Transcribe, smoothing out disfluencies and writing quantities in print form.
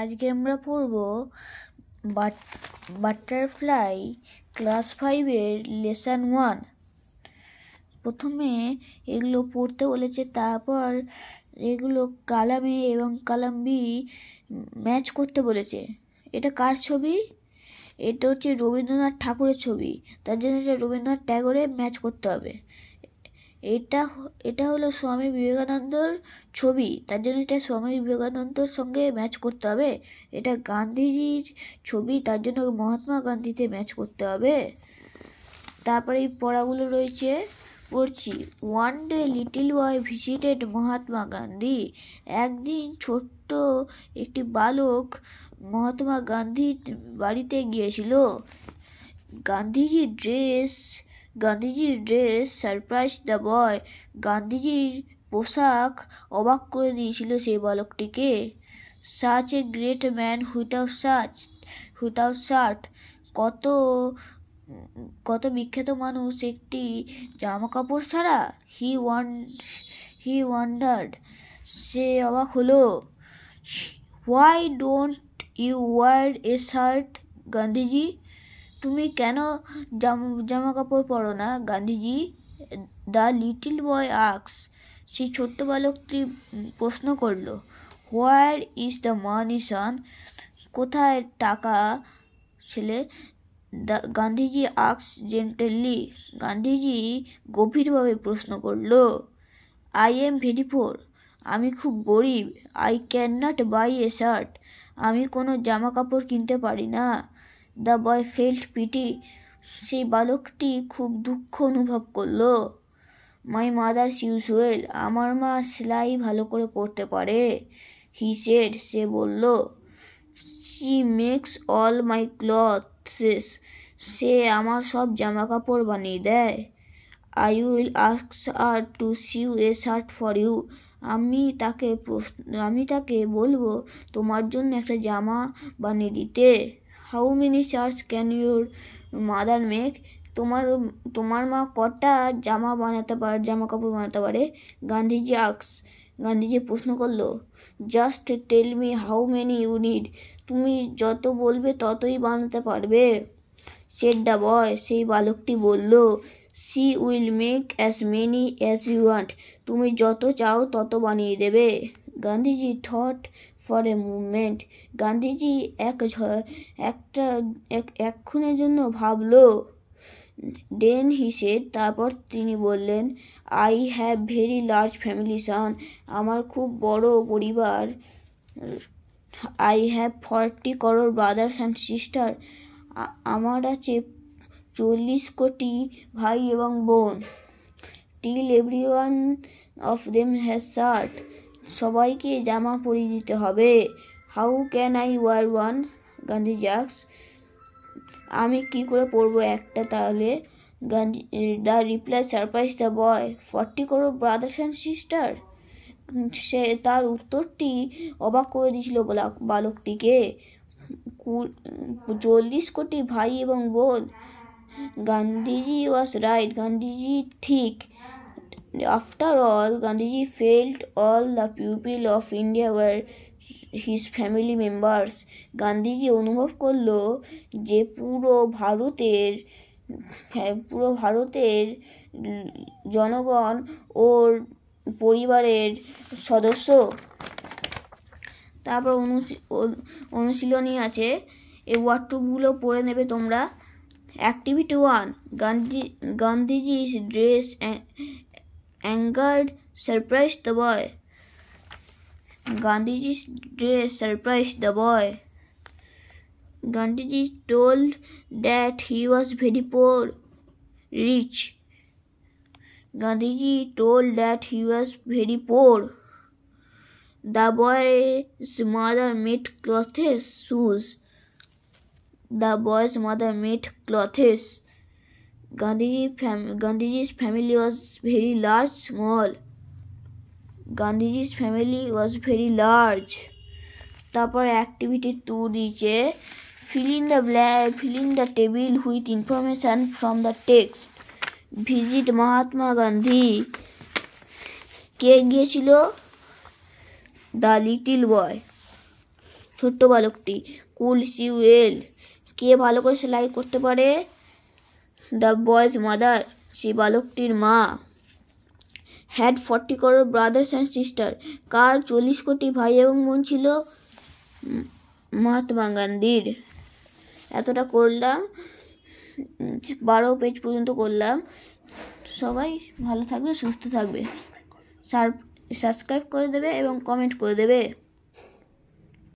আজকে আমরা পড়ব বাটারফ্লাই ক্লাস 5-এর লেসন 1। প্রথমে এগুলো পড়তে বলেছে, তারপর এগুলো কলাম এ এবং কলাম বি ম্যাচ করতে বলেছে। এটা কার ছবি? এটা হচ্ছে রবীন্দ্রনাথ ঠাকুরের ছবি, তার জন্য এটা রবীন্দ্রনাথ ট্যাগরে ম্যাচ করতে হবে। এটা হলো স্বামী বিবেকানন্দর ছবি, তার জন্য এটা স্বামী বিবেকানন্দর সঙ্গে ম্যাচ করতে হবে। এটা গান্ধীজির ছবি, তার জন্য মহাত্মা গান্ধীতে ম্যাচ করতে হবে। তারপরে এই পড়াগুলো রয়েছে, পড়ছি। One day little boy visited Mahatma Gandhi. একদিন ছোট্ট একটি বালক মহাত্মা গান্ধীর বাড়িতে গিয়েছিল। গান্ধীজির ড্রেস সারপ্রাইজ দ্য বয়। গান্ধীজির পোশাক অবাক করে দিয়েছিল সেই বালকটিকে। Such a great man without shirt. কত বিখ্যাত মানুষ একটি জামা কাপড় ছাড়া। হি ওয়ান্ডার্ড, সে অবাক হলো। Why don't you wear a shirt Gandhiji? তুমি কেন জামা কাপড় পরো না Gandhiji? The little boy asks, সেই ছোট্ট বালকটি প্রশ্ন করল। Where is the money son? কোথায় টাকা ছেলে? গান্ধীজি আস্কস জেন্টলি, গান্ধীজি গভীরভাবে প্রশ্ন করল। আই এম ভেরি পোর, আমি খুব গরিব। I can not buy a shirt, আমি কোনো জামা কাপড় কিনতে পারি না। দ্য বয় ফেল্ট পিটি, সেই বালকটি খুব দুঃখ অনুভব করলো। মাই মাদার সিউস ওয়েল, আমার মা সেলাই ভালো করে করতে পারে। হি সেড, সে বলল। She makes all my clothes, সে আমার সব জামা কাপড় বানিয়ে দেয়। I will ask her to sew a shirt for you, আমি তাকে বলবো তোমার জন্য একটা জামা বানিয়ে দিতে। How many shirts can your mother make? তোমার মা কটা জামা কাপড় বানাতে পারে? গান্ধীজি প্রশ্ন করলো। Just tell me how many you need, তুমি যত বলবে ততই বানাতে পারবে। সেড দ্য বয়, সেই বালকটি বলল। She will make as many as you want, তুমি যত চাও তত বানিয়ে দেবে। Gandhiji thought for a movement, Gandhiji এক্ষণের জন্য ভাবলো। দেন হি সেড, তারপর তিনি বললেন। I have very large family son, আমার খুব বড় পরিবার। I have 40 crore brothers and sister, আমার আছে 40 কোটি ভাই এবং বোন। Till every one of them has shirt, সবাইকে জামা পরিয়ে দিতে হবে। How can I wear one? Gandhiji asks, আমি কি করে পরবো একটা তাহলে? The reply surprise the boy. 40 crore brothers and sister, সে তার উত্তরটি অবাক করে দিয়েছিল বালকটিকে। 40 কোটি ভাই এবং বোন। গান্ধীজি ওয়াজ রাইট, গান্ধীজি ঠিক। After all, Gandhiji felt all the people of India were his family members. Gandhiji অনুভব করলো যে পুরো ভারতের জনগণ ওর পরিবারের সদস্য। তারপর অনুশীলনী আছে, এই ওয়ার্ডগুলো পড়ে নেবে তোমরা। Activity 1, গান্ধীজি's dress angered surprised the boy. Gandhiji's dress surprised the boy. Gandhiji told that he was very poor. Rich. Gandhiji told that he was very poor. The boy's mother made shoes. The boy's mother made clothes. Gandhiji's family was very large, small. Gandhiji's family was very large. তারপর activity 2 দিয়েছে, fill in the table with information from the text. Visit Mahatma Gandhi, কে গিয়েছিল? The little বয়। ছোট্ট বালকটি। কুল C well, কে ভালো করে সেলাই করতে পারে? দ্য বয়েজ মাদার, সেই বালকটির মা। Had 40 crore brothers and sister, কার 40 কোটি ভাই এবং বোন ছিল? মহাত্মা গান্ধীর। এতটা করলাম, 12 পেজ পর্যন্ত করলাম। সবাই ভালো থাকবে, সুস্থ থাকবে, সাবস্ক্রাইব করে দেবে এবং কমেন্ট করে দেবে।